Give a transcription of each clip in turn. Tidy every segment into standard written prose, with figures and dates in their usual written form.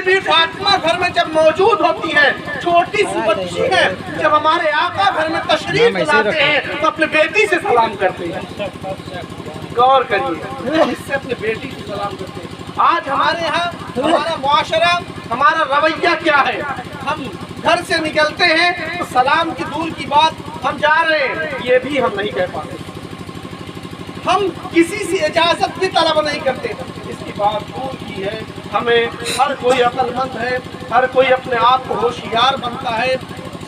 Be be Fatima گھر میں جب موجود ہوتی ہے، چھوٹی سی بچی ہے، جب ہمارے آقا گھر میں تشریف لاتے ہیں تو اپنے بیٹی سے سلام کرتے ہیں. غور کریے، اس سے اپنے بیٹی سے سلام کرتے ہیں. آج ہمارے یہاں ہمارا معاشرہ، ہمارا رویہ کیا ہے؟ ہم گھر سے نکلتے ہیں تو سلام کی دور کی بات، ہم جا رہے ہیں یہ بھی ہم نہیں کہہ پاتے. ہم کسی سے اجازت بھی طلب نہیں کرتے. اس کی بات دور کی ہے. ہمیں ہر کوئی عقل مند ہے، ہر کوئی اپنے آپ کو ہوشیار بنتا ہے،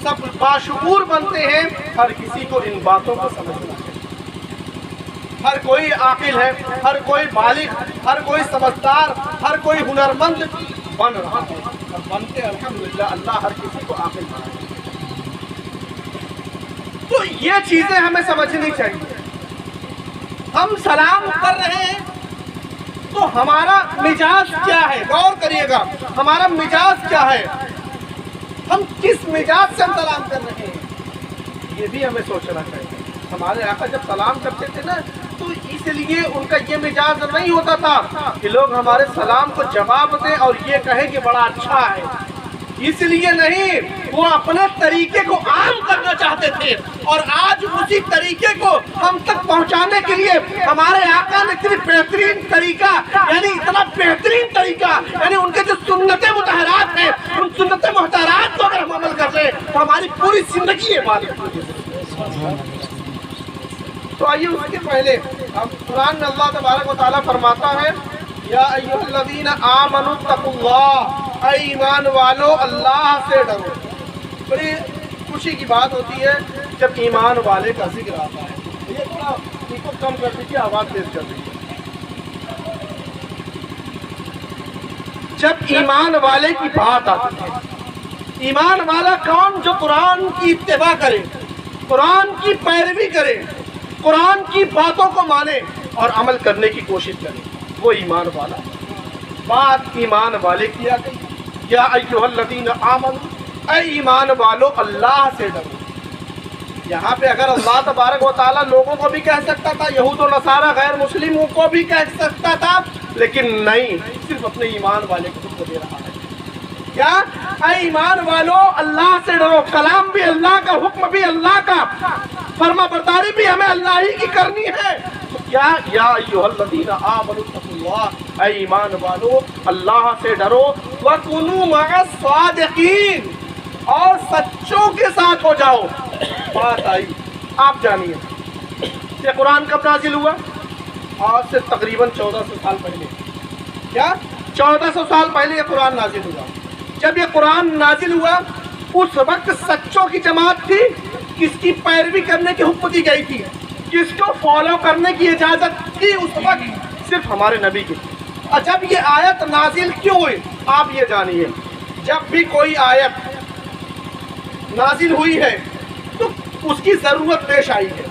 سب باشعور بنتے ہیں. ہر کسی کو ان باتوں کو سمجھنا ہے. ہر کوئی عاقل ہے، ہر کوئی بالغ، ہر کوئی سمجھدار، ہر کوئی ہنرمند بن رہا ہے. اور بنتے الحمدللہ اللہ ہر کسی کو عاقل بنائے. تو یہ چیزیں ہمیں سمجھنی چاہیے. ہم سلام کر رہے ہیں تو ہمارا مزاج کیا ہے؟ غور کریے گا، ہمارا مزاج کیا ہے؟ ہم کس مزاج سے ہم سلام کر رہے ہیں؟ یہ بھی ہمیں سوچنا چاہیے. ہمارے آقا جب سلام کرتے تھے نا تو اس لیے ان کا یہ مزاج نہیں ہوتا تھا کہ لوگ ہمارے سلام کو جواب دیں اور یہ کہیں کہ بڑا اچھا ہے. اس لیے نہیں، وہ اپنے طریقے کو عام کرنا چاہتے تھے. اور آج اسی طریقے کو ہم تک پہنچانے کے لیے ہمارے آقا نے اتنی بہترین طریقہ، یعنی اتنا بہترین طریقہ، یعنی ان کے جو سنت مطہرات ہیں، ان سنت مطہرات کو اگر ہم عمل کر لیں تو ہماری پوری زندگی عبادت ہوگی. تو آئیے اس کے پہلے ہم قرآن میں اللہ تبارک و تعالیٰ فرماتا ہے یا ایھا الذین آمنوا اتقوا اللہ، اے ایمان والو اللہ سے ڈرو. بڑی خوشی کی بات ہوتی ہے جب ایمان والے کا ذکر آتا ہے. یہ تھوڑا ان کو کم کر دیجیے، آواز تیز کر دیجیے. جب ایمان والے کی بات آتی ہے، ایمان والا کون؟ جو قرآن کی اتباع کرے، قرآن کی پیروی کرے، قرآن کی باتوں کو مانے اور عمل کرنے کی کوشش کرے، وہ ایمان والا. بات ایمان والے کی آ گئی. یا ایھا الذین آمنوا، اے ایمان والو اللہ سے ڈرو. یہاں پہ اگر اللہ تبارک و تعالیٰ لوگوں کو بھی کہہ سکتا تھا، یہود و نصارہ غیر مسلموں کو بھی کہہ سکتا تھا، لیکن نہیں، صرف اپنے ایمان والے کو حکم دے رہا ہے. کیا؟ اے ایمان والو اللہ سے ڈرو. کلام بھی اللہ کا، حکم بھی اللہ کا، فرما برداری بھی ہمیں اللہ ہی کی کرنی ہے. کیا؟ یا ایھا الذین آمنوا اتقوا اللہ، اے ایمان والو اللہ سے ڈرو. وَكُونُوا مَعَ الصَّادِقِينَ، اور سچوں کے ساتھ ہو جاؤ. بات آئی. آپ جانیے یہ قرآن کب نازل ہوا؟ آج سے تقریباً 1400 سال پہلے. کیا؟ 1400 سال پہلے یہ قرآن نازل ہوا. جب یہ قرآن نازل ہوا اس وقت سچوں کی جماعت تھی. کس کی پیروی کرنے کی حکم دی گئی تھی؟ کس کو فالو کرنے کی اجازت تھی اس وقت؟ صرف ہمارے نبی کی. اور جب یہ آیت نازل کیوں ہوئی آپ یہ جانیے. جب بھی کوئی آیت نازل ہوئی ہے تو اس کی ضرورت پیش آئی ہے،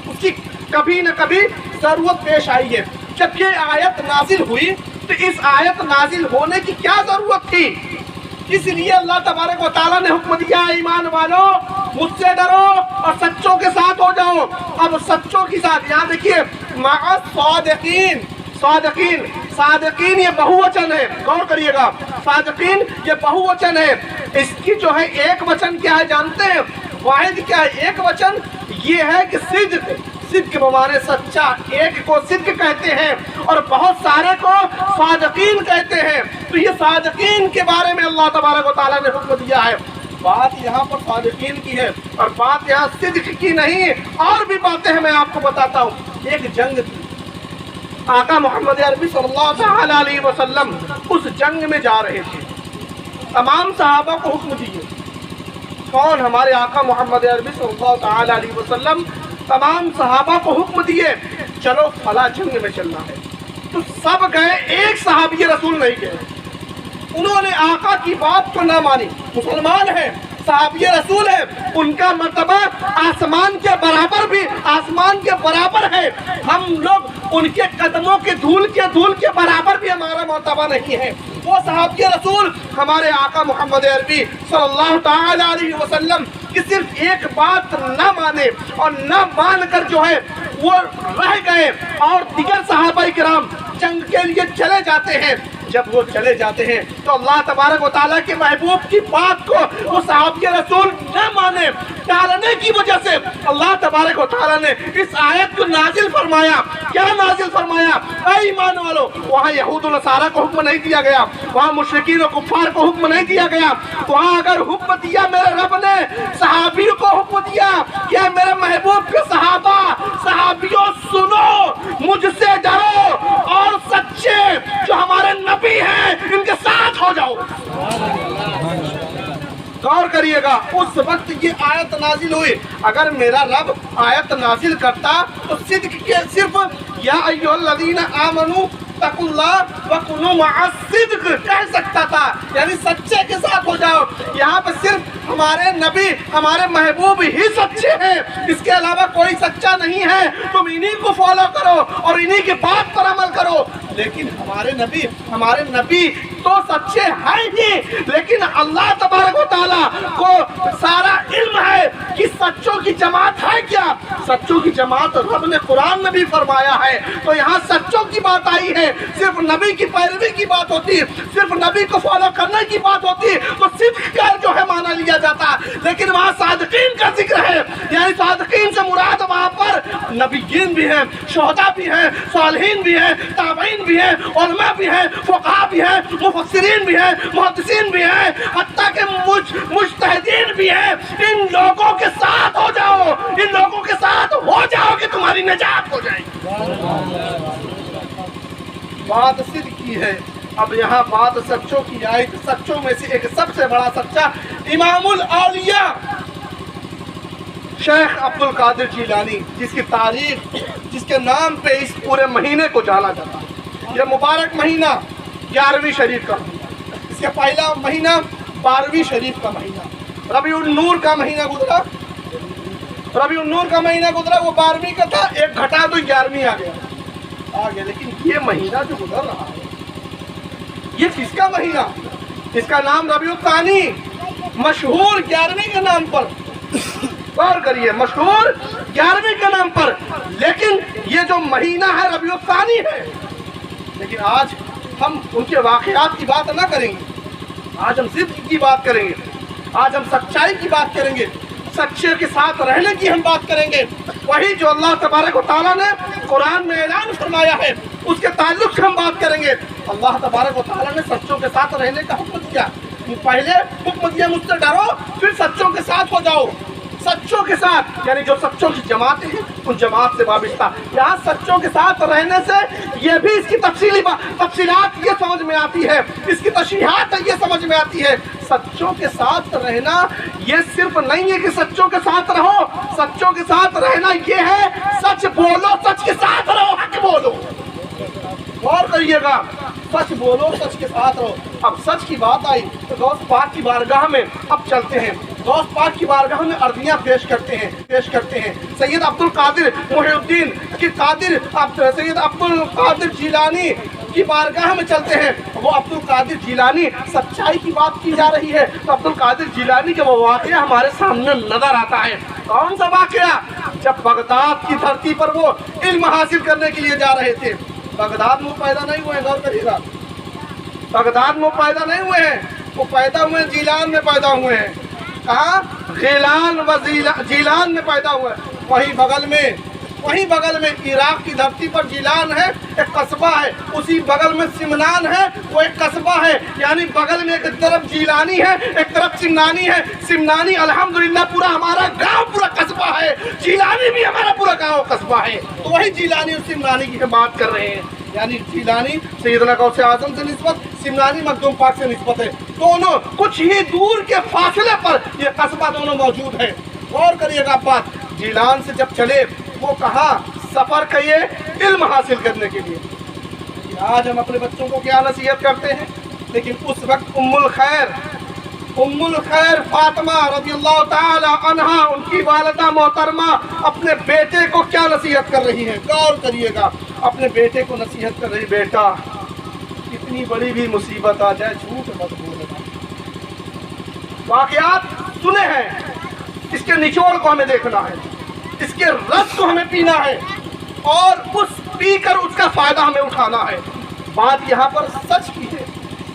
اس کی کبھی نہ کبھی ضرورت پیش آئی ہے. جب یہ آیت نازل ہوئی تو اس آیت نازل ہونے کی کیا ضرورت تھی؟ اس لیے اللہ تبارک و تعالیٰ نے حکم دیا ایمان والو مجھ سے ڈرو اور سچوں کے ساتھ ہو جاؤ. اب سچوں کے ساتھ یہاں دیکھیے مع الصادقین. صادقین، صادقین یہ بہووچن ہے. غور کریے گا، صادقین یہ بہووچن ہے. اس کی جو ہے ایک وچن کیا ہے جانتے ہیں؟ واحد کیا ہے؟ ایک وچن یہ ہے کہ صدق. صدق بمانے سچا. ایک کو صدق کہتے ہیں اور بہت سارے کو صادقین کہتے ہیں. تو یہ صادقین کے بارے میں اللہ تبارک و تعالیٰ نے حکم دیا ہے. بات یہاں پر صادقین کی ہے اور بات یہاں صدق کی نہیں. اور بھی باتیں ہیں میں آپ کو بتاتا ہوں. ایک جنگ تھی، آقا محمد عربی صلی اللہ تعالیٰ علیہ وسلم اس جنگ میں جا رہے تھے. تمام صحابہ کو حکم دیے. کون؟ ہمارے آقا محمد عربی صلی اللہ تعالیٰ علیہ وسلم تمام صحابہ کو حکم دیے چلو فلاں جنگ میں چلنا ہے. تو سب گئے، ایک صحابی رسول نہیں گئے. انہوں نے آقا کی بات کو نہ مانی. مسلمان ہیں، صحابی رسول ہے، ان کا مرتبہ آسمان کے برابر بھی آسمان کے برابر ہے. ہم لوگ ان کے قدموں کے دھول کے برابر بھی ہمارا مرتبہ نہیں ہے. وہ صحابی رسول ہمارے آقا محمد عربی صلی اللہ تعالی علیہ وسلم کی صرف ایک بات نہ مانے اور نہ مان کر جو ہے وہ رہ گئے. اور دیگر صحابہ کرام جنگ کے لیے چلے جاتے ہیں. جب وہ چلے جاتے ہیں تو اللہ تبارک و تعالیٰ کے محبوب کی بات کو وہ صحابی رسول نہ مانے، ٹالنے کی وجہ سے اللہ تبارک و تعالیٰ نے اس آیت کو نازل فرمایا۔ کیا نازل فرمایا؟ اے ایمان والو، وہاں یہود و نصارہ کو حکم نہیں دیا گیا، وہاں مشرکین و کفار کو حکم نہیں دیا گیا، وہاں اگر حکم دیا میرے رب نے صحابیوں کو حکم دیا کہ میرے محبوب کے صحابہ، صحابیوں سنو، مجھ سے ڈرو اور سچے جو ہمارے نبی ہیں ان کے ساتھ ہو جاؤ۔ غور کریے گا، اس وقت یہ آیت نازل ہوئی۔ اگر میرا رب آیت نازل کرتا تو صدق کے صرف یا ایھا الذین آمنوا اتقوا اللہ وکونوا مع الصدق کہہ سکتا تھا، یعنی سچے کے ساتھ ہو جاؤ۔ یہاں پہ صرف ہمارے نبی، ہمارے محبوب ہی سچے ہیں، اس کے علاوہ کوئی سچا نہیں ہے، تم انہی کو فالو کرو اور انہی کی بات پر عمل کرو۔ لیکن ہمارے نبی تو سچے ہیں ہی، لیکن اللہ تبارک و تعالیٰ کو سارا علم ہے کہ سچوں کی جماعت ہے کیا۔ سچوں کی جماعت رب نے قرآن میں بھی فرمایا ہے، تو یہاں سچوں کی بات آئی ہے، صرف نبی کی پیروی کی بات ہوتی، صرف نبی کو فالو کرنے کی بات ہوتی تو صدق کا جو ہے معنی لیا جاتا، لیکن وہاں صادقین کا ذکر ہے، یعنی صادقین سے مراد وہاں پر نبیین بھی ہیں، شہداء بھی ہیں، صالحین بھی ہیں، تابعین بھی ہیں، علماء بھی ہیں، فقہاء بھی ہیں، مفسرین بھی ہیں، محدثین بھی ہیں، حتیٰ کہ مجتہدین بھی ہیں۔ ان لوگوں کے ساتھ ہو جاؤ، ان لوگوں کے ساتھ ہو جاؤ کہ تمہاری نجات ہو جائے گی۔ بات صدق کی ہے، اب یہاں بات سچوں کی آئی۔ سچوں میں سے ایک سب سے بڑا سچا امام الاولیاء شیخ عبد القادر جیلانی، جس کی تاریخ، جس کے نام پہ اس پورے مہینے کو جانا جاتا ہے۔ یہ مبارک مہینہ 11ویں شریف کا مہینہ، اس کے پہلا مہینہ 12ویں شریف کا مہینہ، ربیع النور کا مہینہ گزرا، ربیع النور کا مہینہ گزرا، وہ 12ویں کا تھا، ایک گھٹا تو 11ویں آ گیا، لیکن یہ مہینہ جو گزر رہا ہے یہ کس کا مہینہ؟ اس کا نام ربیع الثانی، مشہور 11ویں کے نام پر، غور کریے، مشہور 11ویں کے نام پر، لیکن یہ جو مہینہ ہے ربیع الثانی ہے۔ لیکن آج ہم ان کے واقعات کی بات نہ کریں گے، آج ہم صدق کی بات کریں گے، آج ہم سچائی کی بات کریں گے، سچے کے ساتھ رہنے کی ہم بات کریں گے، وہی جو اللہ تبارک و تعالیٰ نے قرآن میں اعلان فرمایا ہے اس کے تعلق سے ہم بات کریں گے۔ اللہ تبارک و تعالیٰ نے سچوں کے ساتھ رہنے کا حکم دیا، پہلے حکم دیا مجھ سے ڈرو، پھر سچوں کے ساتھ ہو جاؤ۔ سچوں کے ساتھ یعنی جو سچوں کی جماعتیں ہیں ان جماعت سے وابستہ، یہاں سچوں کے ساتھ رہنے سے یہ بھی اس کی تفصیلات یہ سمجھ میں آتی ہے، اس کی تشریحات یہ سمجھ میں آتی ہے۔ سچوں کے ساتھ رہنا یہ صرف نہیں ہے کہ سچوں کے ساتھ رہو، سچوں کے ساتھ رہنا یہ ہے سچ بولو، سچ کے ساتھ رہو، حق بولو۔ غور کریے گا، سچ بولو، سچ کے ساتھ رہو۔ اب سچ کی بات آئی تو غوث پاک کی بارگاہ میں اب چلتے ہیں، غوث پاک کی بارگاہ میں عرضیاں پیش کرتے ہیں۔ سید عبد القادر محی الدین کی قادر، سید عبد القادر جیلانی کی بارگاہ میں چلتے ہیں۔ وہ عبد القادر جیلانی، سچائی کی بات کی جا رہی ہے تو عبد القادر جیلانی کا وہ واقعہ ہمارے سامنے نظر آتا ہے۔ کون سا واقعہ؟ جب بغداد کی دھرتی پر وہ علم حاصل کرنے کے لیے جا رہے تھے۔ بغداد میں پیدا نہیں ہوئے، غور کریے گا، بغداد میں پیدا نہیں ہوئے ہیں، وہ پیدا ہوئے جیلان میں پیدا ہوئے ہیں۔ کہاں؟ غیلان و جیلان میں پیدا ہوئے، وہی بغل میں عراق کی دھرتی پر جیلان ہے، ایک قصبہ ہے، اسی بغل میں سمنان ہے، وہ ایک قصبہ ہے، یعنی بغل میں ایک طرف جیلانی ہے ایک طرف سمنانی ہے۔ سمنانی الحمدللہ پورا ہمارا گاؤں پورا قصبہ ہے، جیلانی بھی ہمارا پورا گاؤں قصبہ ہے، تو وہی جیلانی اور سمنانی کی بات کر رہے ہیں، یعنی جیلانی سیدنا غوث اعظم سے نسبت، سمنانی مخدوم پاک سے نسبت ہے، دونوں کچھ ہی دور کے فاصلے پر یہ قصبہ دونوں موجود ہے۔ غور کریے گا بات، جیلان سے جب چلے وہ کہاں سفر کیے علم حاصل کرنے کے لیے۔ آج ہم اپنے بچوں کو کیا نصیحت کرتے ہیں، لیکن اس وقت ام الخیر فاطمہ رضی اللہ تعالی عنہا، ان کی والدہ محترمہ اپنے بیٹے کو کیا نصیحت کر رہی ہیں، غور کریے گا، اپنے بیٹے کو نصیحت کر رہی، بیٹا کتنی بڑی بھی مصیبت آ جائے جھوٹ مت بولنا۔ واقعات سنے ہیں، اس کے نچوڑ کو ہمیں دیکھنا ہے، اس کے رس کو ہمیں پینا ہے اور اس پی کر اس کا فائدہ ہمیں اٹھانا ہے۔ بات یہاں پر سچ کی ہے،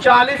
40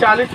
40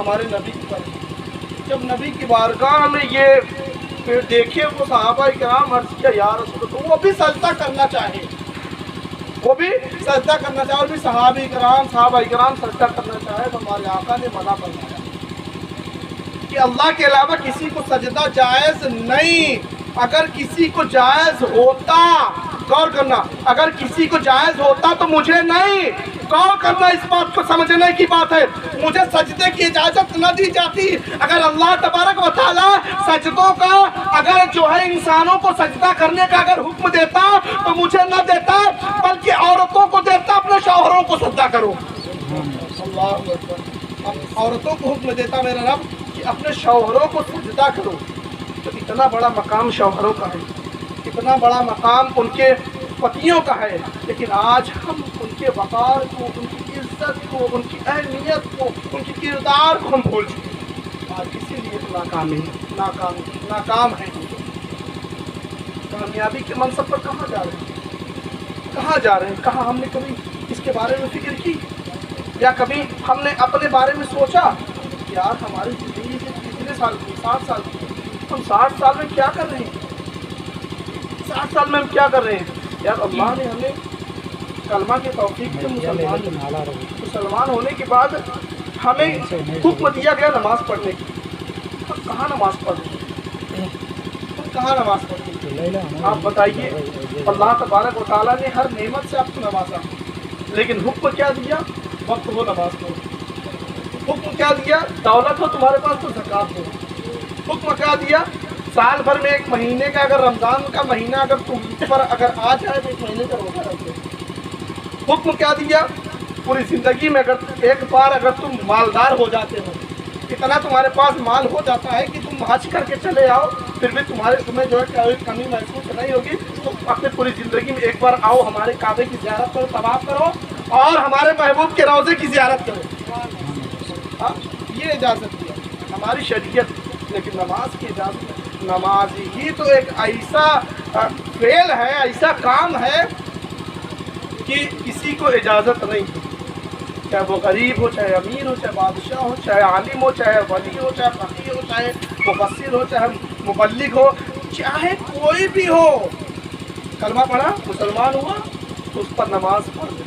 ہمارے نبی کی بارگاہ، جب نبی کی بارگاہ میں یہ دیکھے وہ صحابہ کرام، عرض کیا یا رسول اللہ، وہ بھی سجدہ کرنا چاہے، وہ بھی سجدہ کرنا چاہے، اور بھی صحابہ کرام سجدہ کرنا چاہے، تو ہمارے آقا نے منع فرمایا کہ اللہ کے علاوہ کسی کو سجدہ جائز نہیں۔ اگر کسی کو جائز ہوتا، غور کرنا، اگر کسی کو جائز ہوتا تو مجھے نہیں، غور کرنا، اس بات کو سمجھنے کی بات ہے، مجھے سجدے کی اجازت نہ دی جاتی۔ اگر اللہ تبارک و تعالیٰ سجدوں کا اگر جو ہے انسانوں کو سجدہ کرنے کا اگر حکم دیتا تو مجھے نہ دیتا، بلکہ عورتوں کو دیتا، اپنے شوہروں کو سجدہ کرو۔ اللہ اکبر، عورتوں کو حکم دیتا میرا رب کہ اپنے شوہروں کو سجدہ کرو۔ تو اتنا بڑا مقام شوہروں کا ہے، اتنا بڑا مقام ان کے پتیوں کا ہے، لیکن آج ہم ان کے وقار کو، ان کی عزت کو، ان کی اہمیت کو، ان کی کردار کو ہم بھول چکے ہیں۔ آج اسی لیے ناکام ہیں، کامیابی کے منصب پر کہاں جا رہے ہیں؟ کہاں ہم نے کبھی اس کے بارے میں فکر کی، یا کبھی ہم نے اپنے بارے میں سوچا کہ یار ہماری زندگی کتنے سال کی، 60 سال کی، ہم 60 سال میں کیا کر رہے ہیں؟ 60 سال میں ہم کیا کر رہے ہیں؟ یار اللہ نے ہمیں کلمہ کی توفیق سے مسلمان ہونے کے بعد ہمیں حکم دیا گیا نماز پڑھنے کی۔ ہم کہاں نماز پڑھتے ہیں؟ آپ بتائیے، اللہ تبارک و تعالیٰ نے ہر نعمت سے آپ کو نوازا، لیکن حکم کیا دیا؟ وقت ہو نماز پڑھو۔ حکم کیا دیا؟ دولت ہو تمہارے پاس تو زکوٰۃ دو۔ حکم کیا دیا؟ سال بھر میں ایک مہینے کا اگر رمضان کا مہینہ اگر تم پر اگر آ جائے تو ایک مہینے کا روزہ رکھو۔ حکم کیا دیا؟ پوری زندگی میں اگر ایک بار اگر تم مالدار ہو جاتے ہو، اتنا تمہارے پاس مال ہو جاتا ہے کہ تم حج کر کے چلے آؤ، پھر بھی تمہیں جو ہے کوئی کمی محسوس نہیں ہوگی، تو اپنے پوری زندگی میں ایک بار آؤ، ہمارے کعبے کی زیارت کرو، طواف کرو، اور ہمارے محبوب کے روضے کی زیارت کرو۔ یہ اجازت دیا ہماری شریعت، لیکن نماز کی اجازت نہیں۔ نماز ہی تو ایک ایسا فعل ہے، ایسا کام ہے کہ کسی کو اجازت نہیں، چاہے وہ غریب ہو، چاہے امیر ہو، چاہے بادشاہ ہو، چاہے عالم ہو، چاہے ولی ہو، چاہے فقیر ہو، چاہے مفسر ہو، چاہے مبلغ ہو، چاہے کوئی بھی ہو، کلمہ پڑھا، مسلمان ہوا تو اس پر نماز پڑھ دے۔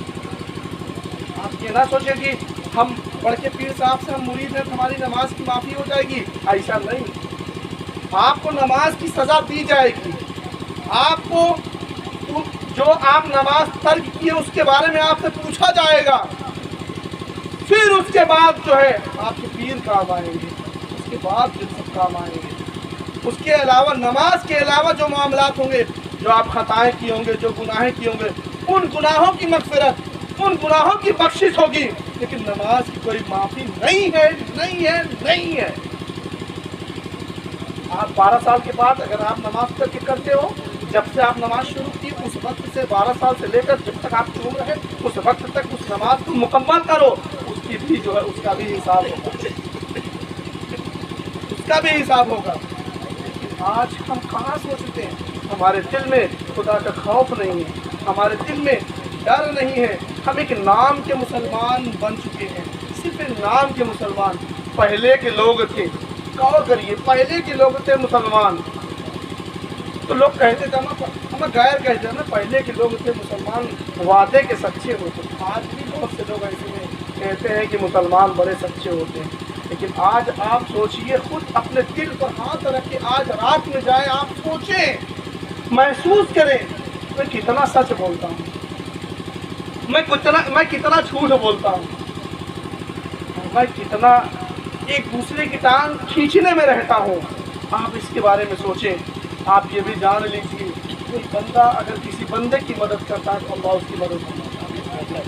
آپ یہ نہ سوچیں کہ ہم پڑھ کے پیر صاحب سے ہم مرید ہیں، ہماری نماز کی معافی ہو جائے گی، ایسا نہیں۔ آپ کو نماز کی سزا دی جائے گی، آپ کو جو آپ نماز ترک کیے اس کے بارے میں آپ سے پوچھا جائے گا، پھر اس کے بعد جو ہے آپ کے پیر کام آئیں گے، اس کے بعد جو سب کام آئیں گے۔ اس کے علاوہ نماز کے علاوہ جو معاملات ہوں گے، جو آپ خطائیں کیے ہوں گے، جو گناہیں کیے ہوں گے، ان گناہوں کی مغفرت، ان گناہوں کی بخشش ہوگی، لیکن نماز کی کوئی معافی نہیں ہے، نہیں ہے، نہیں ہے۔ آپ 12 سال کے بعد اگر آپ نماز پڑھ کے کرتے ہو، جب سے آپ نماز شروع کی اس وقت سے 12 سال سے لے کر جب تک آپ چھوڑ رہے اس وقت تک اس نماز کو مکمل کرو، اس کی بھی جو ہے اس کا بھی حساب ہوگا، اس کا بھی حساب ہوگا۔ لیکن آج ہم کہاں سوچتے ہیں؟ ہمارے دل میں خدا کا خوف نہیں ہے، ہمارے دل میں ڈر نہیں ہے، ہم ایک نام کے مسلمان بن چکے ہیں، صرف نام کے مسلمان۔ پہلے کے لوگ تھے، غور کریے، پہلے کے لوگ تھے مسلمان، تو لوگ کہتے تھے ہمیں غیر کہتے ہیں نا، پہلے کے لوگ تھے مسلمان وعدے کے سچے ہوتے ہیں۔ آج بھی بہت سے لوگ ایسے ہیں کہتے ہیں کہ مسلمان بڑے سچے ہوتے ہیں، لیکن آج آپ سوچئے، خود اپنے دل پر ہاتھ رکھ کے آج رات میں جائیں، آپ سوچیں، محسوس کریں، میں کتنا سچ بولتا ہوں، میں کتنا جھوٹ بولتا ہوں، میں کتنا ایک دوسرے کی ٹانگ کھینچنے میں رہتا ہوں۔ آپ اس کے بارے میں سوچیں۔ آپ یہ بھی جان لیجیے، کوئی بندہ اگر کسی بندے کی مدد کرتا ہے تو اللہ اس کی مدد کرتا ہے۔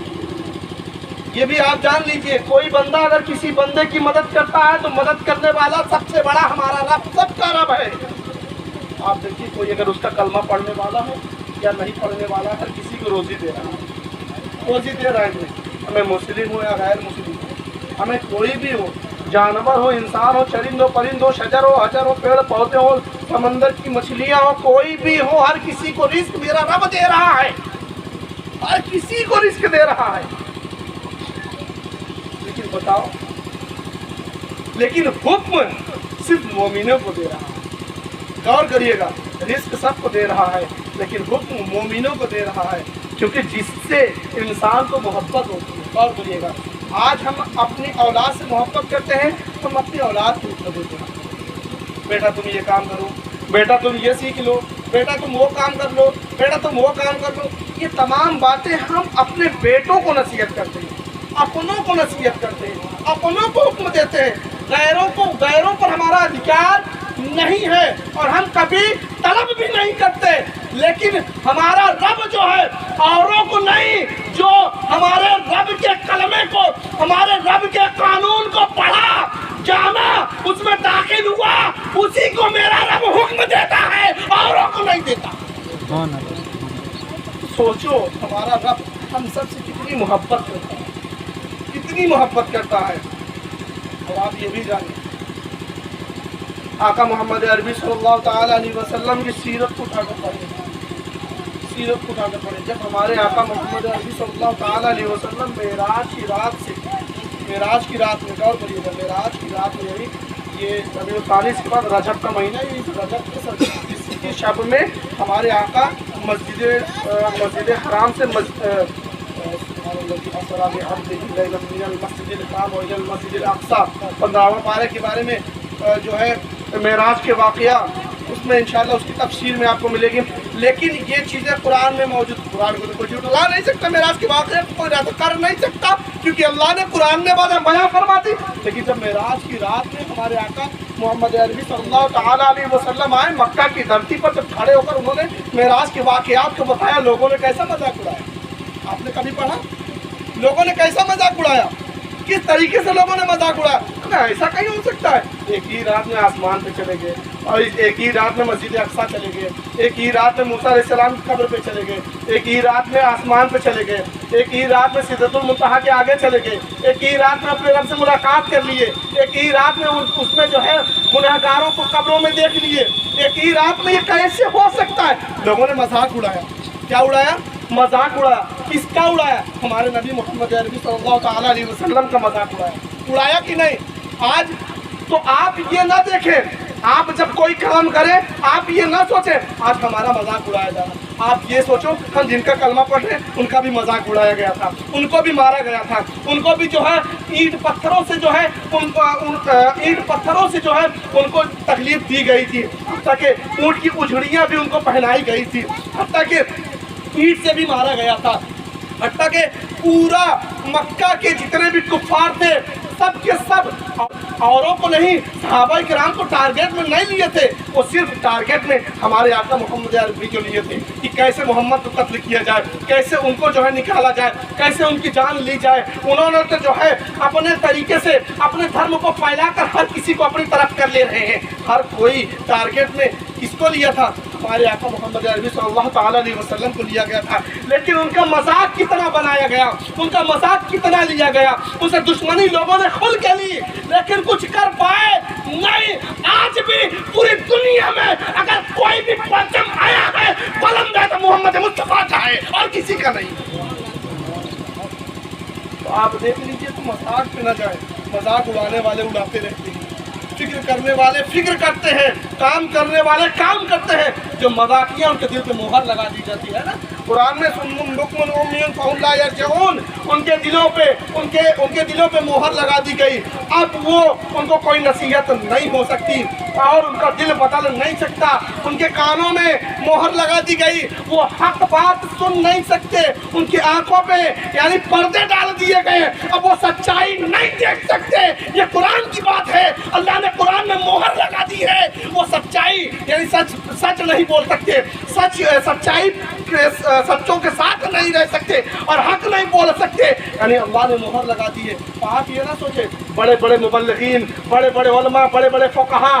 یہ بھی آپ جان لیجیے، کوئی بندہ اگر کسی بندے کی مدد کرتا ہے تو مدد کرنے والا سب سے بڑا ہمارا رب، سب کا رب ہے۔ آپ دیکھیے، کوئی اگر اس کا کلمہ پڑھنے والا ہے یا نہیں پڑھنے والا ہے، ہر کسی کو روزی دے رہا ہے، روزی دے رہا ہے، ہمیں مسلم ہو یا غیر مسلم ہو، ہمیں کوئی بھی ہو، جانور ہو، انسان ہو، چرند ہو، پرند ہو، شجر ہو، حجر ہو، پیڑ پودے ہو، سمندر کی مچھلیاں ہو، کوئی بھی ہو، ہر کسی کو رزق میرا رب دے رہا ہے، ہر کسی کو رزق دے رہا ہے۔ لیکن بتاؤ، لیکن حکم صرف مومنوں کو دے رہا ہے۔ غور کریے گا، رزق سب کو دے رہا ہے لیکن حکم مومنوں کو دے رہا ہے، کیونکہ جس سے انسان کو محبت ہوتی ہے۔ غور کریے گا، آج ہم اپنی اولاد سے محبت کرتے ہیں، ہم اپنی اولاد کو حکم دیتے ہیں، بیٹا تم یہ کام کرو، بیٹا تم یہ سیکھ لو، بیٹا تم وہ کام کر لو، بیٹا تم وہ کام کر لو۔ یہ تمام باتیں ہم اپنے بیٹوں کو نصیحت کرتے ہیں، اپنوں کو نصیحت کرتے ہیں، اپنوں کو حکم دیتے ہیں، غیروں پر ہمارا ادھیکار نہیں ہے اور ہم کبھی طلب بھی نہیں کرتے۔ لیکن ہمارا رب جو ہے اوروں کو نہیں، جو ہمارے رب کے کلمے کو، ہمارے رب کے قانون کو پڑھا، جانا، اس میں داخل ہوا، اسی کو میرا رب حکم دیتا ہے، اوروں کو نہیں دیتا۔ سوچو ہمارا رب ہم سب سے کتنی محبت کرتا ہے، کتنی محبت کرتا ہے۔ اور آپ یہ بھی جانیں، آقا محمد عربی صلی اللہ تعالیٰ علیہ وسلم کی سیرت کو اٹھا کر پڑھیں، سیرت کو اٹھا کر پڑھیں۔ جب ہمارے آقا محمد عربی صلی اللہ تعالیٰ علیہ وسلم معراج کی رات میں، غور کریے گا، معراج کی رات میں، یعنی یہ ربیع الثانی کے بعد رجب کا مہینہ، اس رجب کی شب میں ہمارے آقا مسجد حرام سے المسجد الحرام و المسجد الاقصی 15واں پارے کے بارے میں جو ہے معراج کے واقعہ، اس میں انشاءاللہ اس کی تفسیر میں آپ کو ملے گی۔ لیکن یہ چیزیں قرآن میں موجود، قرآن کو تو کوئی جھٹلا نہیں سکتا، معراج کے واقعے کو کوئی رد کر نہیں سکتا، کیونکہ اللہ نے قرآن میں باتیں بیان فرما دی۔ لیکن جب معراج کی رات میں ہمارے آقا محمد عربی صلی اللہ تعالیٰ علیہ وسلم آئے مکہ کی دھرتی پر، جب کھڑے ہو کر انہوں نے معراج کے واقعات کو بتایا، لوگوں نے کیسا مذاق اڑایا؟ آپ نے کبھی پڑھا لوگوں نے کیسا مذاق اڑایا؟ کس طریقے سے لوگوں نے مذاق اڑایا؟ ایسا کہیں ہو سکتا ہے؟ ایک ہی رات میں آسمان پہ چلے گئے، اور ایک ہی رات میں مسجد اقصی چلے گئے، ایک ہی رات میں موسیٰ علیہ السلام کی قبر پہ چلے گئے، ایک ہی رات میں آسمان پہ چلے گئے، ایک ہی رات میں سدرۃ المنتہا کے آگے چلے گئے، ایک ہی رات میں اپنے رب سے ملاقات کر لیے، ایک ہی رات میں اس میں جو ہے گنہگاروں کو قبروں میں دیکھ لیے، ایک ہی رات میں۔ یہ کیسے ہو سکتا ہے؟ لوگوں نے مذاق اڑایا۔ کیا اڑایا؟ مذاق اڑایا۔ کس کا اڑایا؟ ہمارے نبی محمد عربی صلی اللہ تعالیٰ علیہ وسلم کا مذاق اڑایا کہ نہیں؟ آج تو آپ یہ نہ دیکھیں، آپ جب کوئی کام کریں آپ یہ نہ سوچیں آج ہمارا مذاق اڑایا جا رہا۔ آپ یہ سوچو ہم جن کا کلمہ پڑھ رہے ہیں ان کا بھی مذاق اڑایا گیا تھا، ان کو بھی مارا گیا تھا، ان کو بھی جو ہے اینٹ پتھروں سے جو ہے ان کو تکلیف دی گئی تھی، حتیٰ کہ اونٹ کی اجڑیاں بھی ان کو پہنائی گئی تھی، حتیٰ کہ اینٹ سے بھی مارا گیا تھا، حتیٰ کہ پورا مکہ کے جتنے بھی کفار تھے سب کے سب اوروں کو نہیں، صحابہ کرام کو ٹارگیٹ میں نہیں لیے تھے، وہ صرف ٹارگیٹ میں ہمارے آقا محمد عربی کو لیے تھے کہ کیسے محمد کو قتل کیا جائے، کیسے ان کو جو ہے نکالا جائے، کیسے ان کی جان لی جائے۔ انہوں نے تو جو ہے اپنے طریقے سے اپنے دھرم کو پھیلا کر ہر کسی کو اپنی طرف کر لے رہے ہیں۔ ہر کوئی ٹارگیٹ میں کس کو لیا تھا؟ ہمارے آقا محمد عربی صلی اللہ تعالیٰ علیہ وسلم کو لیا گیا تھا، لیکن ان کا مذاق کتنا بنایا گیا، ان کا مذاق کتنا لیا گیا، اسے دشمنی لوگوں نے کھل کے لی لیکن کچھ کر پائے نہیں۔ آج بھی پوری دنیا میں اگر کوئی بھی پرچم آیا ہے بلند ہے تو محمد مصطفیٰ کا ہے اور کسی کا نہیں۔ تو آپ دیکھ لیجئے تو مذاق پہ نہ جائیں، مذاق اڑانے والے اڑاتے رہتے ہیں، فکر کرنے والے فکر کرتے ہیں، کام کرنے والے کام کرتے ہیں، جو مذاقیہ ان کے دل پہ مہر لگا دی جاتی ہے نا۔ قرآن میں ان کے دلوں پہ مہر لگا دی گئی، اب وہ ان کو کوئی نصیحت نہیں ہو سکتی اور ان کا دل بدل نہیں سکتا، ان کے کانوں میں مہر لگا دی گئی، وہ حق بات سن نہیں سکتے، ان کی آنکھوں پہ یعنی پردے ڈال دیے گئے، اب وہ سچائی نہیں دیکھ سکتے۔ یہ قرآن کی بات ہے، اللہ نے قرآن میں مہر لگا دی ہے، وہ سچائی یعنی سچ نہیں بول سکتے، سچائی سچوں کے ساتھ نہیں رہ سکتے اور حق نہیں بول سکتے، یعنی اللہ نے مہر لگا دی ہے۔ آپ یہ نہ سوچیں بڑے بڑے مبلغین، بڑے بڑے علماء، بڑے بڑے فقہاء